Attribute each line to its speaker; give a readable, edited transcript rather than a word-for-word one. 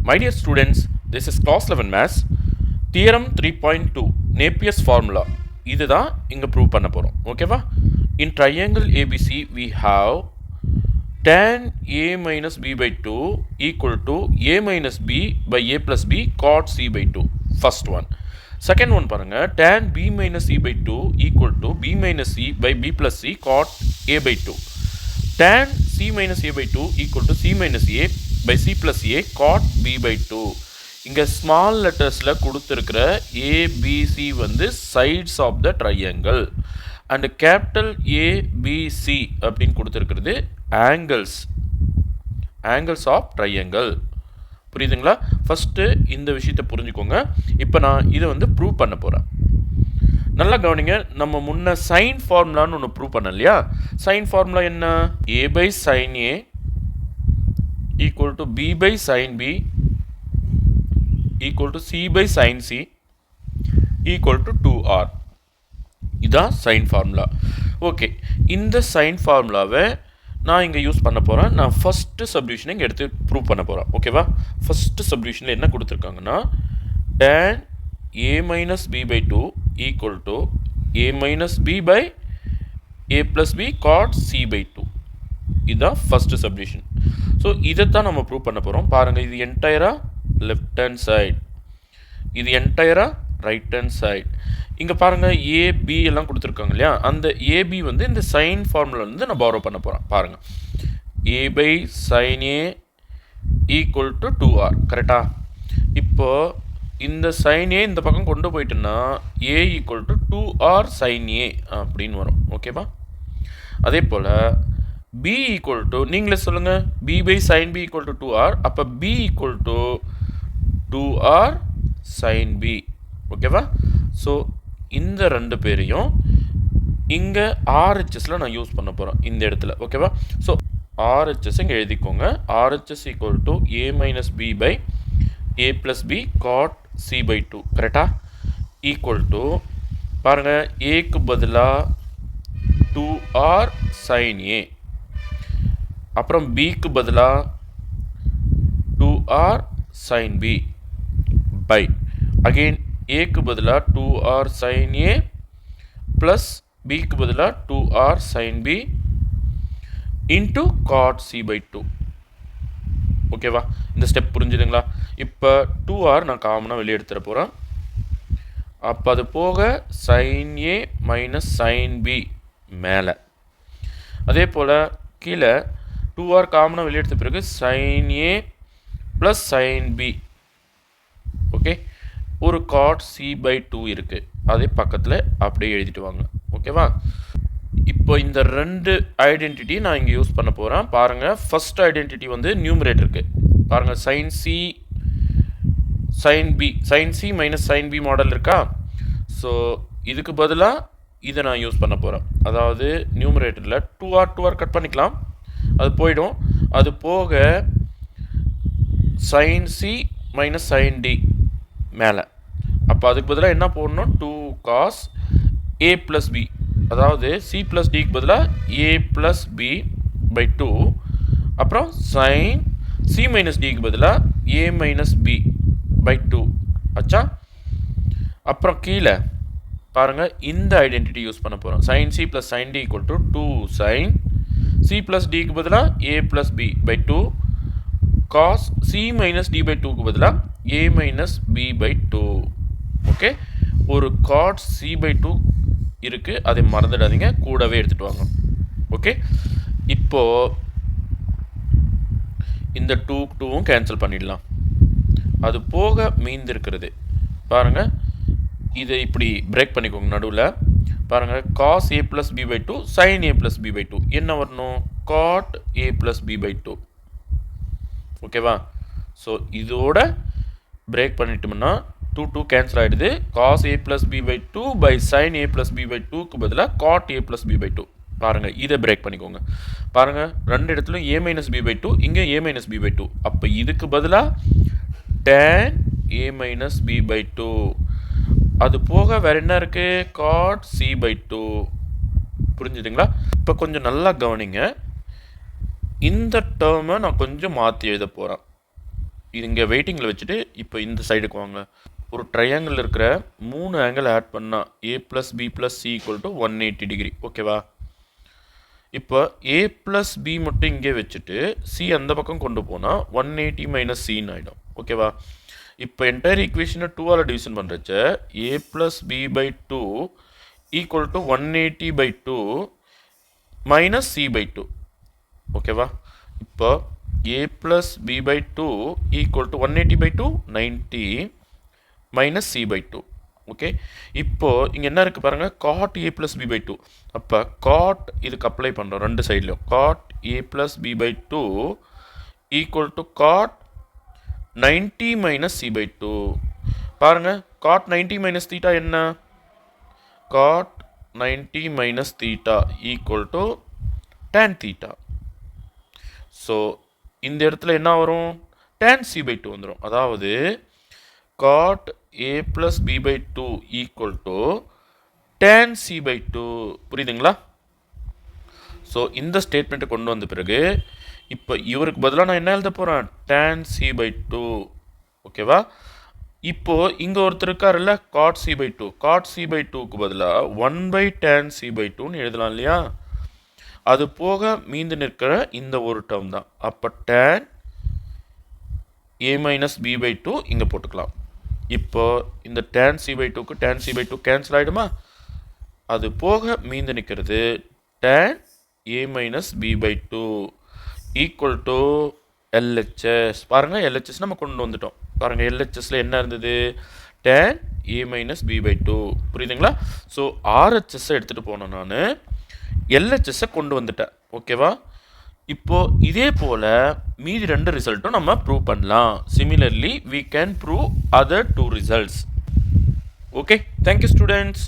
Speaker 1: My dear students, this is class 11 maths theorem 3.2 Napier's formula. இதுதான் இங்க prove பண்ண போறோம். ஓகேவா? In triangle ABC we have tan a minus b by 2 equal to a minus b by a plus b cot c by 2. First one. Second one பாருங்க, tan b minus c by 2 equal to b minus c by b plus c cot a by 2. Tan c minus a by 2 equal to c minus a by c plus a cot b by 2. இங்க small lettersல கொடுத்திருக்கிற a b c வந்து sides of the triangle and capital A B C அப்படின்னு கொடுத்திருக்கிறது angles of triangle. புரியுதுங்களா? First இந்த விஷயத்தை புரிஞ்சுக்கோங்க. இப்போ நான் இதை வந்து ப்ரூவ் பண்ண போறேன். நல்லா கவனிங்க. நம்ம முன்ன sin ஃபார்முலான்னு ஒன்று ப்ரூவ் பண்ண இல்லையா? sin ஃபார்முலா என்ன? a by sin a equal to b by sin b equal to c by sin c equal to 2r. இதான் sin ஃபார்முலா. ஓகே, இந்த sin ஃபார்முலாவை நான் இங்கே யூஸ் பண்ண போகிறேன். நான் ஃபஸ்ட்டு சப்டிவிஷனை இங்கே எடுத்து ப்ரூவ் பண்ண போகிறேன். ஓகேவா? ஃபஸ்ட்டு சப்டிவிஷனில் என்ன கொடுத்துருக்காங்கன்னா tan a minus b by 2 equal to a minus b by a plus b cot c by 2. இதுதான் ஃபஸ்ட்டு சப்டிவிஷன். ஸோ இதைத்தான் நம்ம ப்ரூவ் பண்ண போகிறோம். பாருங்கள், இது என்டையராக லெஃப்ட் ஹேண்ட் சைடு, இது என்டையராக ரைட் ஹேண்ட் சைடு. இங்கே பாருங்கள், ஏபி எல்லாம் கொடுத்துருக்காங்க இல்லையா? அந்த ஏபி வந்து இந்த சைன் ஃபார்முலா வந்து நான் பாரோ பண்ண போகிறேன். பாருங்கள், a by sine a equal to 2r. கரெக்டாக? இப்போது இந்த சைன் ஏ இந்த பக்கம் கொண்டு போயிட்டுன்னா a equal to 2r sine a அப்படின்னு வரும். ஓகேவா? அதே போல் பி ஈக்குவல் டு, நீங்களே சொல்லுங்கள், b by sine b equal to 2r. அப்போ b equal to 2r sine b. ஓகேவா? ஸோ இந்த ரெண்டு பேரையும் இங்கே ஆர்ஹெச்எஸில் நான் யூஸ் பண்ண போகிறேன் இந்த இடத்துல. ஓகேவா? ஸோ ஆர்ஹெச்எஸ் இங்கே எழுதிக்கோங்க. RHS equal to a minus b by a plus b cot c by 2. கரெக்டாக? ஈக்குவல் டு, பாருங்கள், ஏக்கு பதிலாக 2r சைன் ஏ, அப்புறம் பிக்கு பதிலாக 2r sine B by again ஏக்கு பதிலாக 2r sin a ப்ளஸ் பிக்கு பதிலாக 2r sin b into cot c by 2. ஓகேவா? இந்த ஸ்டெப் புரிஞ்சுதுங்களா? இப்போ 2r நான் காமனாக வெளியே எடுத்துட போகிறேன். அப்போ அது போக sin a minus sin b மேலே. அதே போல் கீழே 2r காமனாக வெளியே எடுத்த பிறகு sin a plus sin b. Okay, ஒரு cot c by 2 இருக்குது. அதே பக்கத்தில் அப்படியே எழுதிட்டு வாங்க. ஓகேவா? இப்போ இந்த ரெண்டு ஐடென்டிட்டி நான் இங்கே யூஸ் பண்ண போகிறேன். பாருங்கள், ஃபஸ்ட் ஐடென்டிட்டி வந்து நியூமரேட்டருக்கு. பாருங்கள், sin c sin b, sin c minus sin b model இருக்கா? ஸோ இதுக்கு பதிலாக இதை நான் யூஸ் பண்ண போகிறேன். அதாவது நியூமரேட்டரில் 2r கட் பண்ணிக்கலாம், அது போயிடும். அது போக sin c minus sin d மேலே. அப்போ அதுக்கு பதிலாக என்ன போடணும்? 2 cos a ப்ளஸ் b, அதாவது c ப்ளஸ் டிக்கு பதிலாக a ப்ளஸ் b பை 2, அப்புறம் sin c மைனஸ் டிக்கு பதிலாக a மைனஸ் b பை 2. ஆச்சா? அப்புறம் கீழே பாருங்கள், இந்த ஐடென்டிட்டி யூஸ் பண்ண போகிறோம். sin c plus sin d equal to 2 sin c plus டிக்கு பதிலாக a plus b by 2 cos c minus d by 2க்கு பதிலாக a minus b by 2. Okay, ஒரு cot c by 2 இருக்குது, அதை மறந்துடாதீங்க, கூடவே எடுத்துகிட்டு வாங்க. ஓகே, இப்போது இந்த 2வும் கேன்சல் பண்ணிடலாம். அது போக மீந்திருக்கிறது பாருங்கள், இதை இப்படி பிரேக் பண்ணிக்கோங்க. நடுவில் பாருங்கள், cos a plus b by 2 sin a plus b by 2 என்ன வரணும்? cot a plus b by 2. ஓகேவா? ஸோ இதோட பிரேக் பண்ணிட்டோம்னா 2 கேன்சல் ஆகிடுது. cos a plus b by 2 by sin a plus b by 2க்கு பதிலாக cot a plus b by 2. பாருங்கள், இதை பிரேக் பண்ணிக்கோங்க. பாருங்கள், ரெண்டு இடத்துலையும் a மைனஸ் b by 2, இங்கே a மைனஸ் b by 2. அப்போ இதுக்கு பதிலாக tan a minus b by 2. அது போக வேறு என்ன இருக்குது? cot c by 2. புரிஞ்சுதுங்களா? இப்போ கொஞ்சம் நல்லா கவனிங்க. இந்த டேர்மை நான் கொஞ்சம் மாற்றி எழுத போகிறேன். இது இங்கே வெயிட்டிங்கில் வச்சுட்டு இப்போ இந்த சைடுக்கு வாங்க. ஒரு ட்ரையாங்கிள் இருக்கிற 3 ஆங்கிள் ஆட் பண்ணால் a + b + c = 180 டிகிரி. ஓகேவா? இப்போ a + b மட்டும் இங்கே வச்சுட்டு c அந்த பக்கம் கொண்டு போனால் 180 - c ஆகிடும். ஓகேவா? இப்போ என்டையர் ஈக்குவேஷனை 2ஆல் டிவிஷன் பண்ணுறச்ச a + b/2 = 180/2 - c/2. ஓகேவா? இப்போ a + b/2 = 180/2 90 - c/2. ஓகே, இப்போ இங்கே என்ன இருக்குது பாருங்கள், cot a + b/2. அப்போ cot இதுக்கு அப்ளை பண்ணுறோம் ரெண்டு சைட்லையும். cot a + b/2 = cot 90 - c/2. பாருங்கள், cot 90 - theta என்ன? cot 90 - theta = tan theta. So இந்த இடத்துல என்ன வரும்? tan c/2 வந்துடும். அதாவது cot a + b/2 = tan c/2. புரியுதுங்களா? ஸோ இந்த ஸ்டேட்மெண்ட்டை கொண்டு வந்த பிறகு இப்போ இவருக்கு பதிலாக நான் என்ன எழுத போகிறேன்? tan c/2. ஓகேவா? இப்போது இங்கே ஒருத்தர் இருக்காருல்ல, cot c/2. cot c/2க்கு பதிலாக 1/tan c/2ன்னு எழுதலாம் இல்லையா? அது போக மீந்து நிற்கிற இந்த ஒரு டேர்ம் தான். அப்போ tan a - b/2 இங்கே போட்டுக்கலாம். இப்போ இந்த tan c/2க்கு tan c/2 கேன்சல் ஆகிடுமா? அது போக மீந்து நிற்கிறது tan a - b/2 = LHS. பாருங்கள், LHS நம்ம கொண்டு வந்துட்டோம். பாருங்கள், LHSல என்ன இருந்தது? tan a - b/2. புரியுதுங்களா? ஸோ RHS எடுத்துகிட்டு போனேன், நான் LHS கொண்டு வந்துட்டேன். ஓகேவா? இப்போ இதே போல் மீதி 2 ரிசல்ட்டும் நம்ம ப்ரூவ் பண்ணலாம். Similarly we can prove other 2 results. Okay, thank you students.